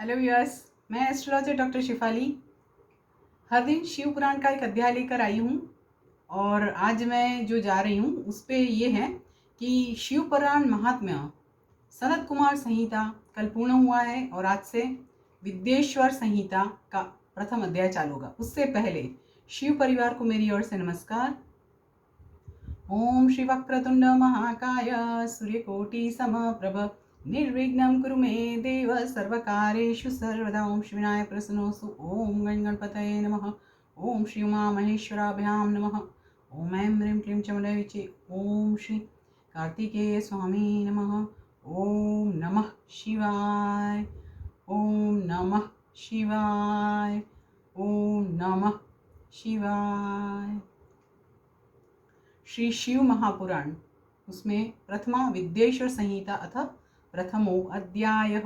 Hello viewers, मैं astrologer doctor Shifali हर दिन शिव पुराण का एक अध्याय लेकर आई हूँ। और आज मैं जो जा रही हूँ उस पे ये है कि शिव पुराण महात्म्य सनत कुमार संहिता कल पूर्ण हुआ है और आज से विद्येश्वर संहिता का प्रथम अध्याय चालू होगा। उससे पहले शिव परिवार को मेरी ओर से नमस्कार। ओम श्री वक्रतुंड महाकाय सूर्यकोटि समप्रभ निर्विघ्नं कुरु मे देव सर्वकार्येषु सर्वदा। ओम श्री विनायक प्रसन्नोऽस्तु। ओम गणपतये नमः। ओम श्री उमा महेश्वराभ्यां नमः। ओम ऐं ह्रीं क्लीं चमलविचे। ओम श्री कार्तिकेय स्वामी नमः। ओम नमः शिवाय। ओम नमः शिवाय। ओम नमः शिवाय। श्री शिव महापुराण उसमें प्रथमा विद्येश्वर संहिता अथ प्रथमो अध्याय।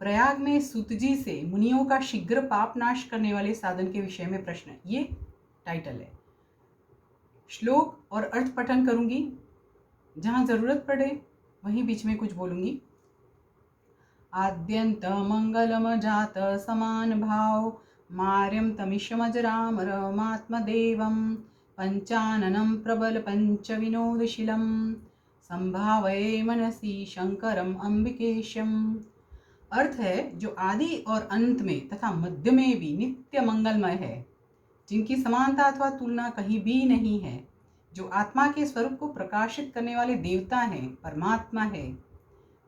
प्रयाग में सूत जी से मुनियों का शीघ्र पाप नाश करने वाले साधन के विषय में प्रश्न, ये टाइटल है। श्लोक और अर्थ पठन करूंगी, जहां जरूरत पड़े वहीं बीच में कुछ बोलूंगी। आद्यंत मंगलम जात समान भाव मार्यम तमिषमजरामरमात्मदेवम पंचाननं प्रबल पंचविनोदशीलं संभावये मनसि शंकरम अंबिकेशम। अर्थ है, जो आदि और अंत में तथा मध्य में भी नित्य मंगलमय है, जिनकी समानता अथवा तुलना कहीं भी नहीं है, जो आत्मा के स्वरूप को प्रकाशित करने वाले देवता हैं, परमात्मा है,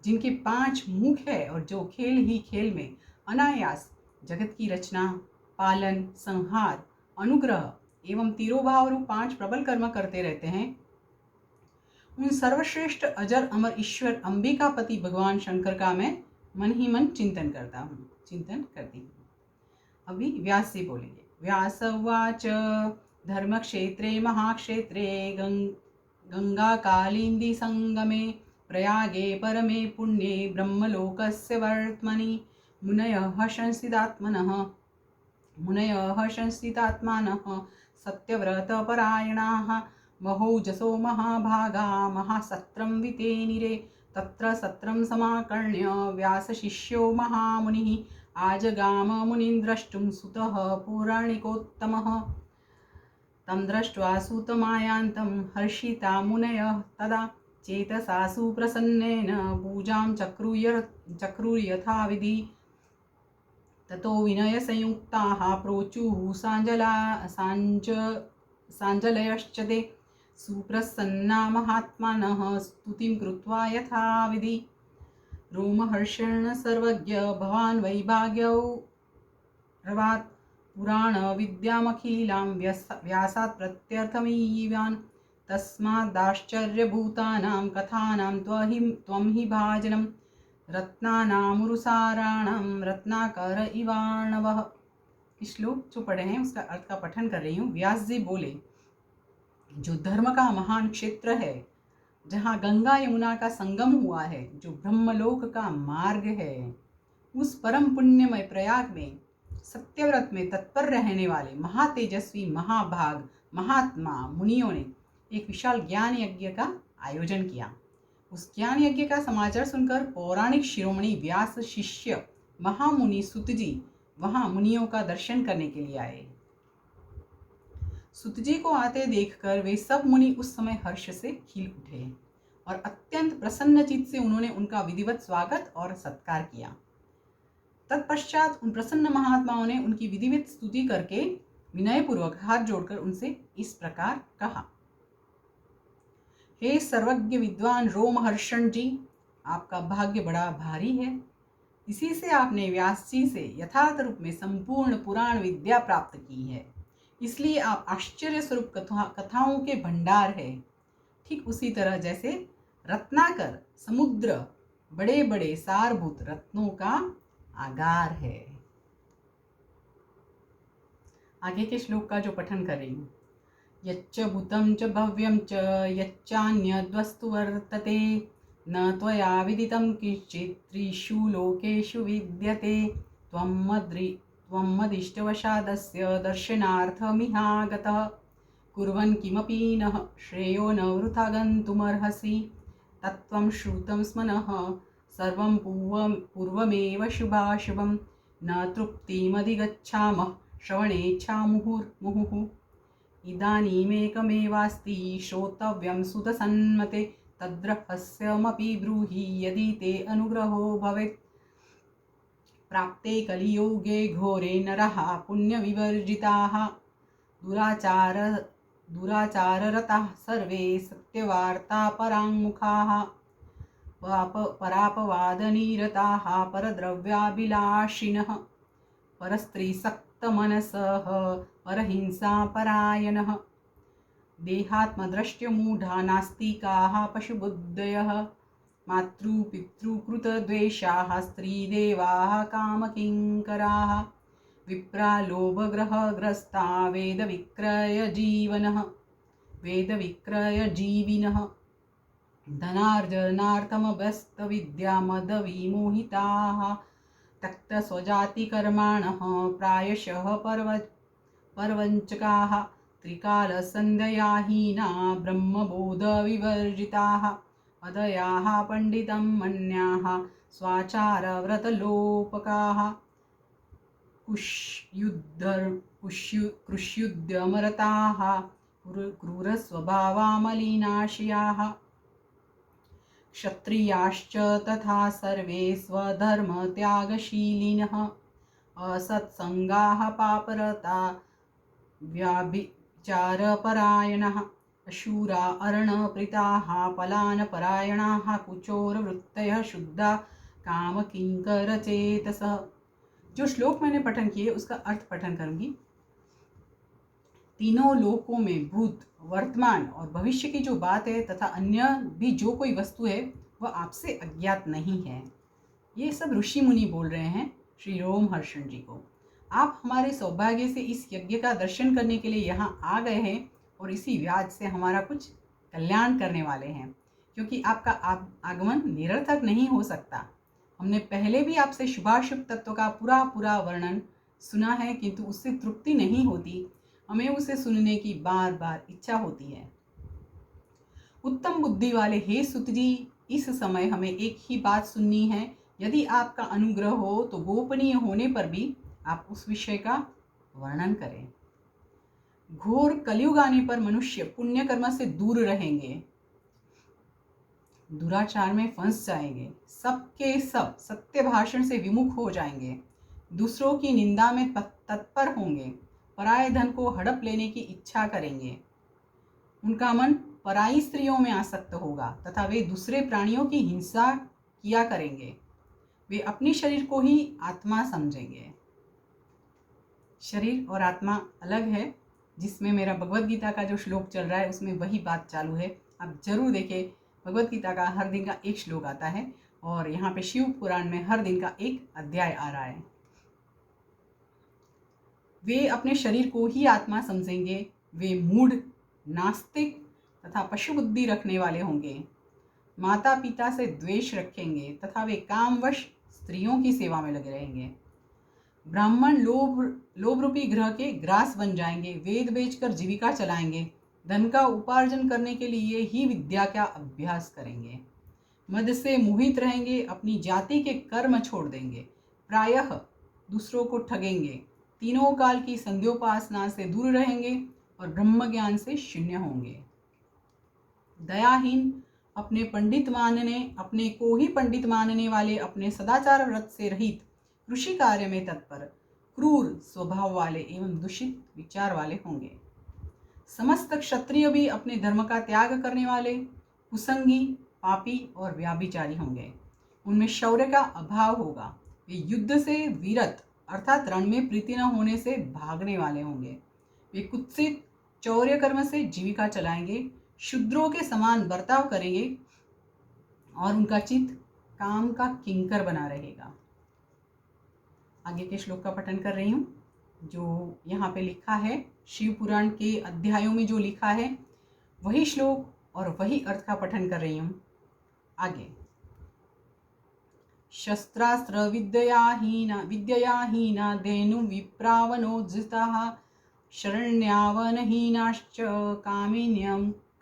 जिनके 5 मुख है और जो खेल ही खेल में अनायास जगत की रचना, पालन, संहार, अनुग्रह एवं तिरोभाव रूप 5 प्रबल कर्म करते रहते हैं, उन सर्वश्रेष्ठ अजर अमर ईश्वर अंबिकापति भगवान शंकर का मैं मन ही मन चिंतन करती हूँ। अभी व्यास जी बोलेंगे। व्यास उवाच धर्मक्षेत्रे महाक्षेत्रे गंगा कालिंदी संगमे प्रयागे परमे पुण्ये ब्रह्मलोकस्य वर्त्मनि मुनयः संस्थितात्मानः सत्यव्रतपरायणाः महोजसो महाभागा महासत्रं वितेनिरे तत्र सत्रं समाकर्ण्य व्यासशिष्यो महामुनिः आजगाम मुनिं द्रष्टुं सुतः पौराणिकोत्तमः। तं दृष्ट्वा सूतमायान्तं हर्षिता मुनयः तदा चेतसा सुप्रसन्नेन पूजां चक्रुर्यथाविधि। ततो विनयसंयुक्ताः प्रोचुः साञ्जलयश्च ते सुप्रसन्ना महात्मानः स्तुतिं कृत्वा यथाविधि। रोमहर्षेण सर्वज्ञ भवान् वैभाग्यौरवात् पुराणविद्यामखिलां व्यासात् प्रत्यर्थमीवान् तस्मादाश्चर्यभूतानां कथानां त्वं हि भाजनं रत्नानामुरुसाराणां रत्नाकर इवाणवः। श्लोक जो पढ़े हैं उसका अर्थ का पठन कर रही हूँ। व्यास जी बोले, जो धर्म का महान क्षेत्र है, जहाँ गंगा यमुना का संगम हुआ है, जो ब्रह्मलोक का मार्ग है, उस परम पुण्यमय प्रयाग में सत्यव्रत में तत्पर रहने वाले महातेजस्वी महाभाग महात्मा मुनियों ने एक विशाल ज्ञान यज्ञ का आयोजन किया। उस ज्ञान यज्ञ का समाचार सुनकर पौराणिक शिरोमणि व्यास शिष्य महामुनि सुत जी वहां मुनियों का दर्शन करने के लिए आए। सुत जी को आते देखकर वे सब मुनि उस समय हर्ष से खिल उठे और अत्यंत प्रसन्न चित्त से उन्होंने उनका विधिवत स्वागत और सत्कार किया। तत्पश्चात उन प्रसन्न महात्माओं ने उनकी विधिवत स्तुति करके विनयपूर्वक हाथ जोड़कर उनसे इस प्रकार कहा। हे सर्वज्ञ विद्वान रोमहर्षण जी, आपका भाग्य बड़ा भारी है। इसी से आपने व्यास जी से यथार्थ रूप में संपूर्ण पुराण विद्या प्राप्त की है, इसलिए आप आश्चर्य स्वरूप कथाओं के भंडार है। ठीक उसी तरह जैसे रत्नाकर समुद्र बड़े बड़े सारभूत रत्नों का आगार है। आगे के श्लोक का जो पठन कर रही हूँ। यच्च भूतं च भव्यं च यच्चान्यद्वस्तु वर्तते न त्वया विदितं किंचित् त्रिषु लोकेषु विद्यते त्वं मदिष्टवशादस्य दर्शनार्थमिहागतः कुर्वन् किमपि नः श्रेयो न वृथा गन्तुमर्हसि तत्त्वं श्रुतं स्म नः सर्वं पूर्वमेव शुभाशुभं न तृप्तिमधिगच्छामः श्रवणेच्छामुहुर्मुहुः। इदानीमेकमेवास्ति श्रोतव्यं सुतसन्मते तद्रहस्यमपि ब्रूहि यदि ते अनुग्रहो भवेत्। प्राप्ते कलियुगे घोरे नरः पुण्यविवर्जिताः दुराचाररताः सर्वे सत्यवार्तापराङ्मुखाः परापवादनिरताः परद्रव्याभिलाषिणः परस्त्रीसक्तमनसः परहिंसापरायणः देहात्मदृष्ट्यमूढा नास्तिकाः पशुबुद्धयः मातृपितृकृतद्वेषाः स्त्रीदेवाः कामकिङ्कराः विप्रा लोभग्रहग्रस्ता वेदविक्रयजीविनः धनार्जनार्थमभ्यस्तविद्यामदविमोहिताः त्यक्तस्वजातिकर्माणः प्रायशः परवञ्चकाः त्रिकालसन्ध्ययाहीना ब्रह्मबोधविवर्जिताः अदयाः पण्डितं मन्याः स्वाचारव्रतलोपकाः कृष्युद्यमरताः क्रूरस्वभावा मलिनाशयाः क्षत्रियाश्च तथा सर्वे स्वधर्मत्यागशीलिनः असत्सङ्गाः पापरता व्याभिचारपरायणाः अशूरा अर्णप्रीताः पलायनपरायणाः कुचोरवृत्तयः शुद्धा कामकिंकरचेतसः। जो श्लोक मैंने पठन किए उसका अर्थ पठन करूंगी। तीनों लोकों में भूत, वर्तमान और भविष्य की जो बात है तथा अन्य भी जो कोई वस्तु है वह आपसे अज्ञात नहीं है। ये सब ऋषि मुनि बोल रहे हैं श्री रोमहर्षण जी को। आप हमारे सौभाग्य से इस यज्ञ का दर्शन करने के लिए यहाँ आ गए हैं और इसी व्याज से हमारा कुछ कल्याण करने वाले हैं, क्योंकि आपका आगमन निरर्थक नहीं हो सकता। हमने पहले भी आपसे शुभाशुभ तत्व का पूरा वर्णन सुना है, किंतु उससे तृप्ति नहीं होती। हमें उसे सुनने की बार बार इच्छा होती है। उत्तम बुद्धि वाले हे सुत जी, इस समय हमें एक ही बात सुननी है। यदि आपका अनुग्रह हो तो गोपनीय होने पर भी आप उस विषय का वर्णन करें। घोर कलयुग आने पर मनुष्य पुण्य कर्म से दूर रहेंगे, दुराचार में फंस जाएंगे, सबके सब सत्य भाषण से विमुख हो जाएंगे, दूसरों की निंदा में तत्पर होंगे, पराये धन को हड़प लेने की इच्छा करेंगे, उनका मन पराई स्त्रियों में आसक्त होगा तथा वे दूसरे प्राणियों की हिंसा किया करेंगे। वे अपनी शरीर को ही आत्मा समझेंगे। शरीर और आत्मा अलग है, जिसमें मेरा भगवद गीता का जो श्लोक चल रहा है उसमें वही बात चालू है। आप जरूर देखें, भगवद गीता का हर दिन का एक श्लोक आता है और यहाँ पे शिव पुराण में हर दिन का एक अध्याय आ रहा है। वे अपने शरीर को ही आत्मा समझेंगे, वे मूढ़, नास्तिक तथा पशु बुद्धि रखने वाले होंगे, माता पिता से द्वेष रखेंगे तथा वे कामवश स्त्रियों की सेवा में लगे रहेंगे। ब्राह्मण लोभ रूपी ग्रह के ग्रास बन जाएंगे, वेद बेचकर जीविका चलाएंगे, धन का उपार्जन करने के लिए ही विद्या का अभ्यास करेंगे, मद से मोहित रहेंगे, अपनी जाति के कर्म छोड़ देंगे, प्रायः दूसरों को ठगेंगे, तीनों काल की संध्योपासना से दूर रहेंगे और ब्रह्म ज्ञान से शून्य होंगे। दयाहीन, अपने को ही पंडित मानने वाले, अपने सदाचार व्रत से रहित, कृषि कार्य में तत्पर, क्रूर स्वभाव वाले एवं दूषित विचार वाले होंगे। समस्त क्षत्रिय भी अपने धर्म का त्याग करने वाले, कुसंगी, पापी और व्याभिचारी होंगे। उनमें शौर्य का अभाव होगा। वे युद्ध से विरत अर्थात रण में प्रीति न होने से भागने वाले होंगे। वे कुत्सित चौर्य कर्म से जीविका चलाएंगे, शूद्रों के समान बर्ताव करेंगे और उनका चित्त काम का किंकर बना रहेगा। आगे के श्लोक का पठन कर रही हूँ। जो यहाँ पे लिखा है, शिव पुराण के अध्यायों में जो लिखा है वही श्लोक और वही अर्थ का पठन कर रही हूँ। आगे, शस्त्रास्त्र विद्ययाहीना धेनु विप्रावनोज्जिताः शरण्यावनहीनाश्च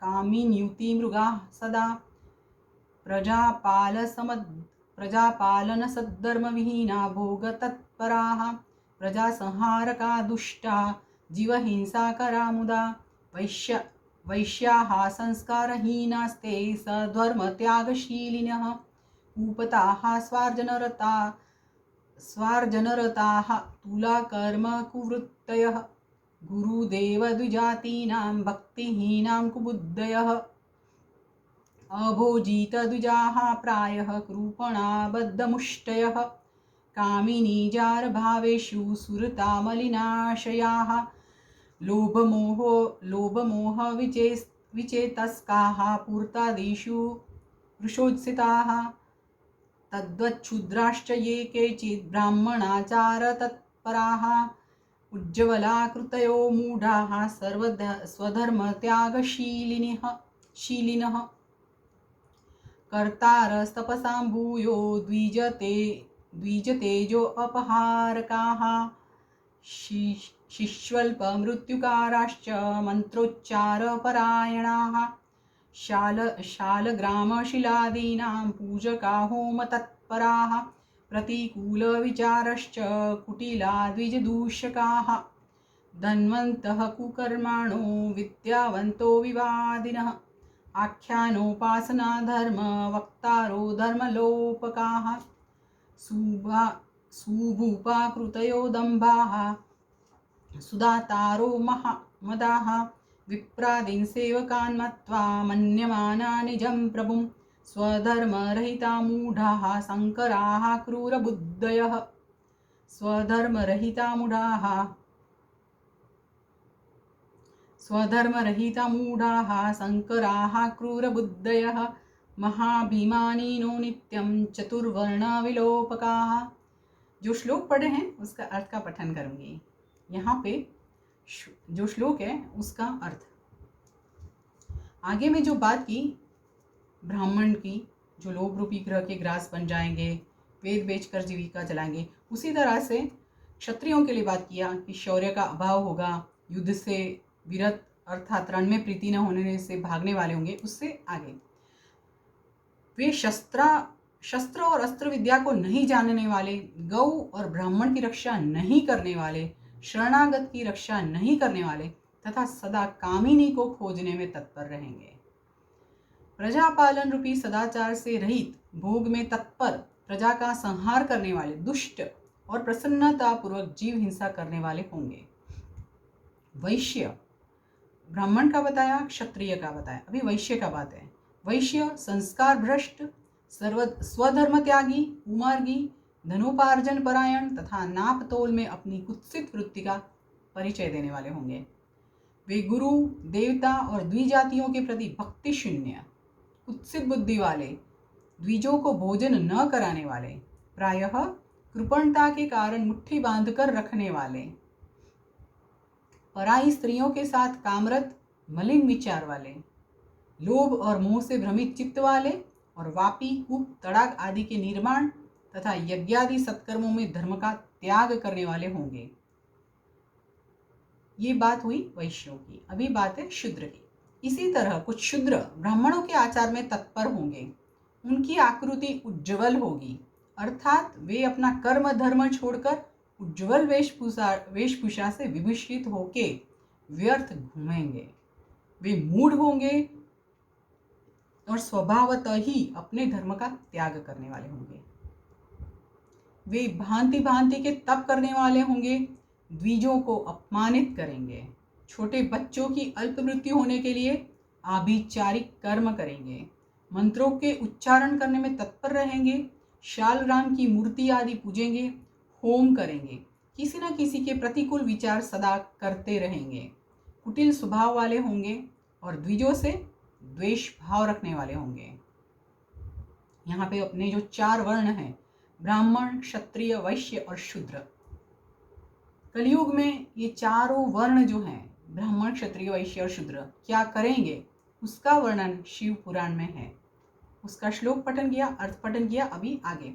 कामिन्युति मृगाः सदा प्रजापालन सद्धर्मविहीना भोगतत्पराः प्रजासंहारका दुष्टा जीवहिंसाकरा मुदा वैश्याः संस्कारहीनास्ते सधर्मत्यागशीलिनः कूपताः स्वार्जनरताः तुलाकर्मकुवृत्तयः गुरुदेवद्विजातीनां भक्तिहीनां कुबुद्धयः अभोजितद्विजाः प्रायः कृपणा बद्धमुष्टयः कामिनीजारभावेषु सुरतामलिनाशयाः लोभमोहविचेतस्काः पूर्तादिषु वृषोत्सिताः तद्वच्छूद्राश्च ये केचित् ब्राह्मणाचारतत्पराः उज्ज्वलाकृतयो मूढाः स्वधर्मत्यागशीलिनः कर्तारस्तपसां भूयो द्विजतेजो अपहारकाः शिष्वल्पमृत्युकाराश्च मन्त्रोच्चारपरायणाः शालग्रामशिलादीनां पूजका होमतत्पराः प्रतिकूलविचारश्च कुटिला द्विजदूषकाः धन्वन्तः कुकर्माणो विद्यावन्तो विवादिनः आख्यानोपासना धर्म वक्तारो धर्मलोपकाः सुभूपाकृतयो दम्भाः सुदातारो मदाः विप्रादीन् सेवकान् मत्वा मन्यमाना निजं प्रभुं स्वधर्मरहिता मूढाः शङ्कराः क्रूरबुद्धयः स्वधर्मरहिता मूढाः शङ्कराः क्रूरबुद्धयः महाभिमानिनो नित्यं चतुर्वर्णविलोपकाः। जो श्लोक पढ़े हैं उसका अर्थ का पठन करूंगी। यहाँ पे जो श्लोक है उसका अर्थ, आगे में जो बात की ब्राह्मण की जो लोभ रूपी ग्रह के ग्रास बन जाएंगे, वेद बेचकर जीविका चलाएंगे, उसी तरह से क्षत्रियों के लिए बात किया कि शौर्य का अभाव होगा, युद्ध से विरत अर्थात रण में प्रीति न होने से भागने वाले होंगे। उससे आगे वे शस्त्र और अस्त्र विद्या को नहीं जानने वाले, गौ और ब्राह्मण की रक्षा नहीं करने वाले, शरणागत की रक्षा नहीं करने वाले तथा सदा कामिनी को खोजने में तत्पर रहेंगे। प्रजापालन रूपी सदाचार से रहित, भोग में तत्पर, प्रजा का संहार करने वाले, दुष्ट और प्रसन्नता पूर्वक जीव हिंसा करने वाले होंगे। वैश्य ब्राह्मण का बताया, क्षत्रिय का बताया, अभी वैश्य का बात है। वैश्य संस्कार भ्रष्ट, स्वधर्म त्यागी, कुमार्गी, धनोपार्जन परायण तथा नाप तोल में अपनी कुत्सित वृत्ति का परिचय देने वाले होंगे। वे गुरु, देवता और द्विजातियों के प्रति भक्ति शून्य, कुत्सित बुद्धि वाले, द्विजों को भोजन न कराने वाले, प्रायः कृपणता के कारण मुट्ठी बांधकर रखने वाले, पराई स्त्रियों के साथ कामरत, मलिन विचार वाले, लोभ और मोह से भ्रमित चित्त वाले और वापी, कूप, तड़ाक आदि के निर्माण तथा यज्ञादि सत्कर्मों में धर्म का त्याग करने वाले होंगे। ये बात हुई वैश्यों की। अभी बात है शूद्र की। इसी तरह कुछ शूद्र ब्राह्मणों के आचार में तत्पर होंगे। उनकी आकृति उज्ज्वल होगी, अर्थात वे अपना कर्म धर्म छोड़कर उज्ज्वल वेशभूषा से विभूषित होके व्यर्थ घूमेंगे। वे मूढ़ होंगे और स्वभावतः ही अपने धर्म का त्याग करने वाले होंगे। वे भांति भांति के तप करने वाले होंगे, द्विजों को अपमानित करेंगे, छोटे बच्चों की अल्प मृत्यु होने के लिए आभिचारिक कर्म करेंगे, मंत्रों के उच्चारण करने में तत्पर रहेंगे, शालग्राम की मूर्ति आदि पूजेंगे, होम करेंगे, किसी न किसी के प्रतिकूल विचार सदा करते रहेंगे, कुटिल स्वभाव वाले होंगे और द्विजों से द्वेष भाव रखने वाले होंगे। यहाँ पे अपने जो 4 वर्ण हैं, ब्राह्मण, क्षत्रिय, वैश्य और शूद्र, कलयुग में ये चारों वर्ण जो हैं, ब्राह्मण, क्षत्रिय, वैश्य और शूद्र, क्या करेंगे उसका वर्णन शिव पुराण में है। उसका श्लोक पठन किया, अर्थ पठन किया। अभी आगे,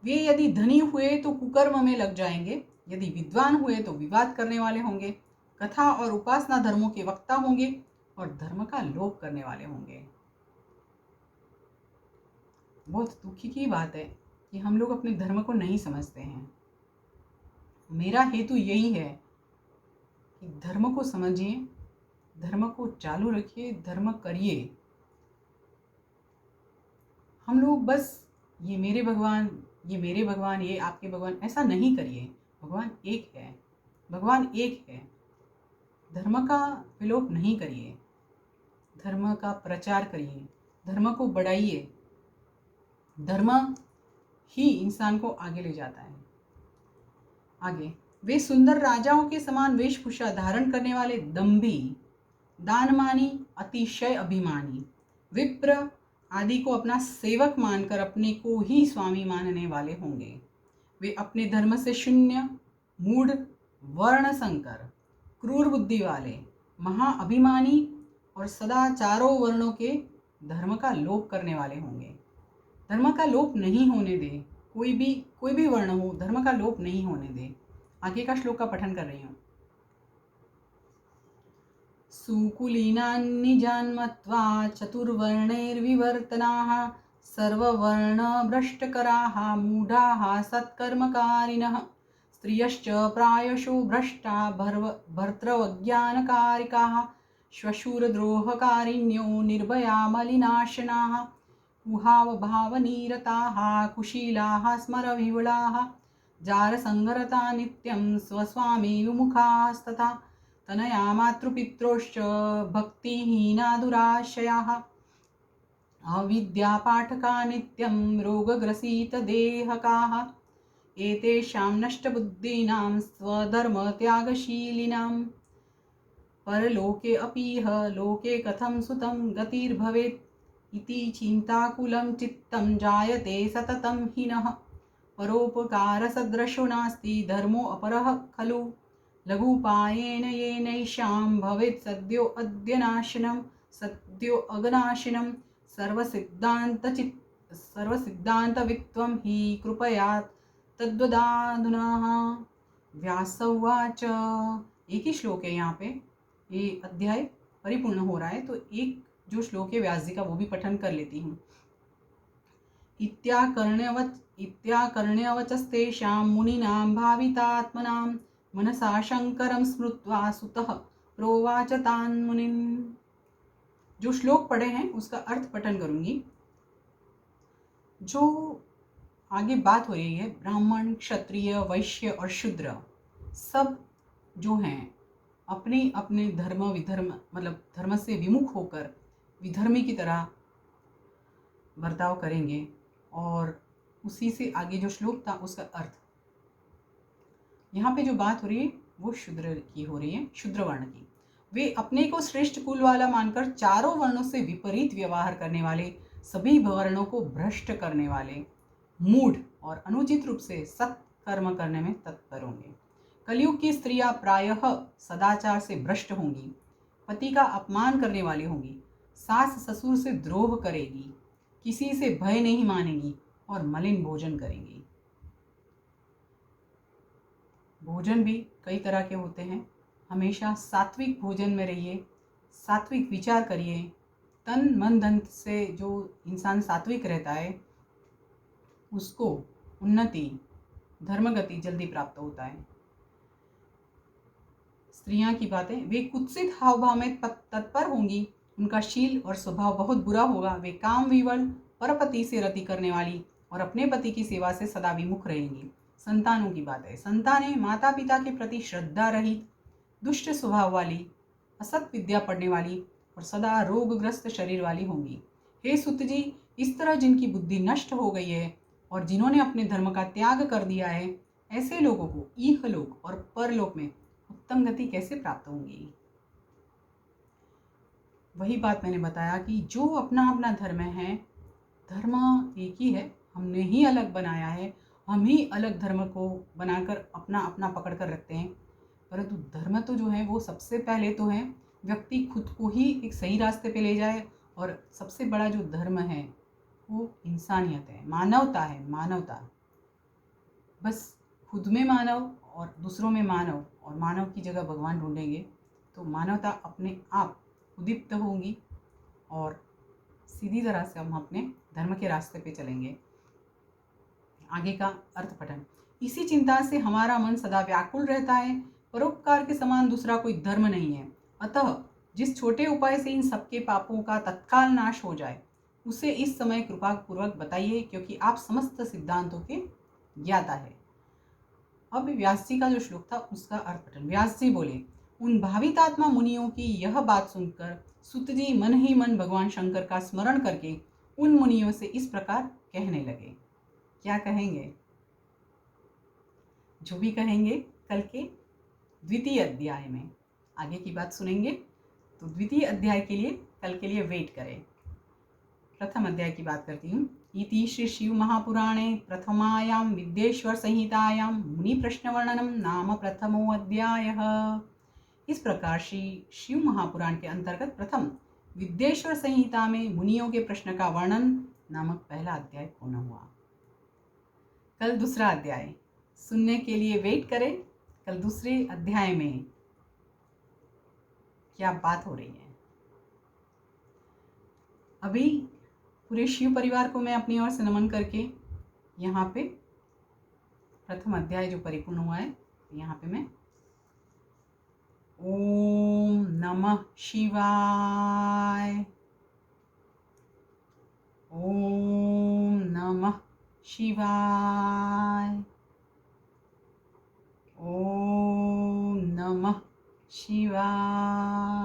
वे यदि धनी हुए तो कुकर्म में लग जाएंगे, यदि विद्वान हुए तो विवाद करने वाले होंगे, कथा और उपासना धर्मों के वक्ता होंगे और धर्म का लोप करने वाले होंगे। बहुत दुखी की बात है कि हम लोग अपने धर्म को नहीं समझते हैं। मेरा हेतु यही है कि धर्म को समझिए, धर्म को चालू रखिए, धर्म करिए। हम लोग बस ये मेरे भगवान, ये मेरे भगवान, ये आपके भगवान, ऐसा नहीं करिए। भगवान एक है, भगवान एक है। धर्म का विलोप नहीं करिए, धर्म का प्रचार करिए, धर्म को बढ़ाइए। धर्म ही इंसान को आगे ले जाता है। आगे, वे सुंदर राजाओं के समान वेशभूषा धारण करने वाले दंभी, दानमानी, अतिशय अभिमानी, विप्र आदि को अपना सेवक मानकर अपने को ही स्वामी मानने वाले होंगे। वे अपने धर्म से शून्य, मूढ़, वर्ण संकर, क्रूर बुद्धि वाले, महाअभिमानी और सदा चारों वर्णों के धर्म का लोप करने वाले होंगे। धर्म का लोप नहीं होने दे, कोई भी वर्ण हो, धर्म का लोप नहीं होने दे। आगे का श्लोक का पठन कर रही हूँ। सुकुलीनान् निजान् मत्वा चतुर्वर्णैर्विवर्तनाः सर्ववर्णभ्रष्टकराः मूढाः सत्कर्मकारिणः स्त्रियश्च प्रायशो भ्रष्टा भर्तृवज्ञानकारिकाः श्वशुरद्रोहकारिण्यो निर्भया मलिनाशनाः कुहावभावनिरताः कुशीलाः स्मरविहुलाः जारसंहरता नित्यं स्वस्वामी विमुखास्तथा तनया मातृपित्रोश्च भक्तिहीना दुराशयाः अविद्यापाठका नित्यं रोगग्रसितदेहकाः एतेषां नष्टबुद्धीनां स्वधर्मत्यागशीलिनां परलोके अपीह लोके कथं सुतं गतिर्भवेत् इति चिन्ताकुलं चित्तं जायते सततं हीनः परोपकारसदृशो नास्ति धर्मो अपरः खलु लघुपायेन येनैषां भवेत् सद्यो अद्यनाशनं सद्यो अगनाशिनं सर्वसिद्धान्तवित्वं हि कृपया तद्वदाधुना। व्यास उवाच। एक ही श्लोक है यहाँ पे, ये अध्याय परिपूर्ण हो रहा है, तो एक जो श्लोक है व्यास जी का वो भी पठन कर लेती हूँ। इत्याकर्ण्यवचस्तेषां मुनीनां भावितात्मनां मनसा शंकरं स्मृत्वा सुतः प्रोवाच तान् मुनिन्। जो श्लोक पढ़े हैं उसका अर्थ पठन करूंगी। जो आगे बात हो रही है, ब्राह्मण, क्षत्रिय, वैश्य और शूद्र सब जो हैं अपने अपने धर्म विधर्म मतलब धर्म से विमुख होकर विधर्मी की तरह बर्ताव करेंगे। और उसी से आगे जो श्लोक था उसका अर्थ, यहाँ पे जो बात हो रही है वो शूद्र की हो रही है, शूद्र वर्ण की। वे अपने को श्रेष्ठ कुल वाला मानकर चारों वर्णों से विपरीत व्यवहार करने वाले, सभी वर्णों को भ्रष्ट करने वाले, मूढ़ और अनुचित रूप से सत्कर्म करने में तत्पर होंगे। कलयुग की स्त्रियां प्रायः सदाचार से भ्रष्ट होंगी, पति का अपमान करने वाली होंगी, सास ससुर से द्रोह करेगी, किसी से भय नहीं मानेगी और मलिन भोजन करेंगी। भोजन भी कई तरह के होते हैं। हमेशा सात्विक भोजन में रहिए, सात्विक विचार करिए। तन मन धन से जो इंसान सात्विक रहता है उसको उन्नति, धर्मगति जल्दी प्राप्त होता है। स्त्रियां की बातें, वे कुत्सित हाव भाव में तत्पर होंगी, उनका शील और स्वभाव बहुत बुरा होगा। वे काम विवल, परपति से रति करने वाली और अपने पति की सेवा से सदा विमुख रहेंगी। संतानों की बात है, संतानें माता पिता के प्रति श्रद्धा रहित, दुष्ट स्वभाव वाली, असत विद्या पढ़ने वाली और सदा रोगग्रस्त शरीर वाली होंगी। हे सुत जी, इस तरह जिनकी बुद्धि नष्ट हो गई है और जिन्होंने अपने धर्म का त्याग कर दिया है, ऐसे लोगों को इहलोक और परलोक में उत्तम गति कैसे प्राप्त होंगी। वही बात मैंने बताया कि जो अपना अपना धर्म है, धर्म एक ही है, हमने ही अलग बनाया है, हम ही अलग धर्म को बनाकर अपना अपना पकड़ कर रखते हैं। परंतु धर्म तो जो है वो सबसे पहले तो है व्यक्ति खुद को ही एक सही रास्ते पे ले जाए। और सबसे बड़ा जो धर्म है वो इंसानियत है, मानवता है, मानवता। बस खुद में मानव और दूसरों में मानव और मानव की जगह भगवान ढूंढेंगे तो मानवता अपने आप उद्दीप्त होंगी और सीधी तरह से हम अपने धर्म के रास्ते पे चलेंगे। आगे का अर्थ पठन। इसी चिंता से हमारा मन सदा व्याकुल रहता है। परोपकार के समान दूसरा कोई धर्म नहीं है। अतः जिस छोटे उपाय से इन सबके पापों का तत्काल नाश हो जाए उसे इस समय कृपा पूर्वक बताइए, क्योंकि आप समस्त सिद्धांतों के ज्ञाता है। अब व्यास जी का जो श्लोक था उसका अर्थ पठन। व्यास जी बोले, उन भावितात्मा मुनियों की यह बात सुनकर सुत जी मन ही मन भगवान शंकर का स्मरण करके उन मुनियों से इस प्रकार कहने लगे। क्या कहेंगे? जो भी कहेंगे कल के द्वितीय अध्याय में। आगे की बात सुनेंगे, तो द्वितीय अध्याय के लिए कल के लिए वेट करें। प्रथम अध्याय की बात करती हूँ। इति श्री शिव महापुराणे प्रथमायां विद्येश्वर संहितायां मुनि प्रश्न वर्णनम नाम प्रथमो अध्यायः। इस प्रकार श्री शिव महापुराण के अंतर्गत प्रथम विद्येश्वर संहिता में मुनियों के प्रश्न का वर्णन नामक पहला अध्याय पूर्ण हुआ। कल दूसरा अध्याय सुनने के लिए वेट करें। कल दूसरे अध्याय में क्या बात हो रही है। अभी पूरे शिव परिवार को मैं अपनी ओर से नमन करके यहाँ पे प्रथम अध्याय जो परिपूर्ण हुआ है यहाँ पे मैं ओम नमः शिवाय, ओम नमः शिवाय, ओम नमः शिवाय।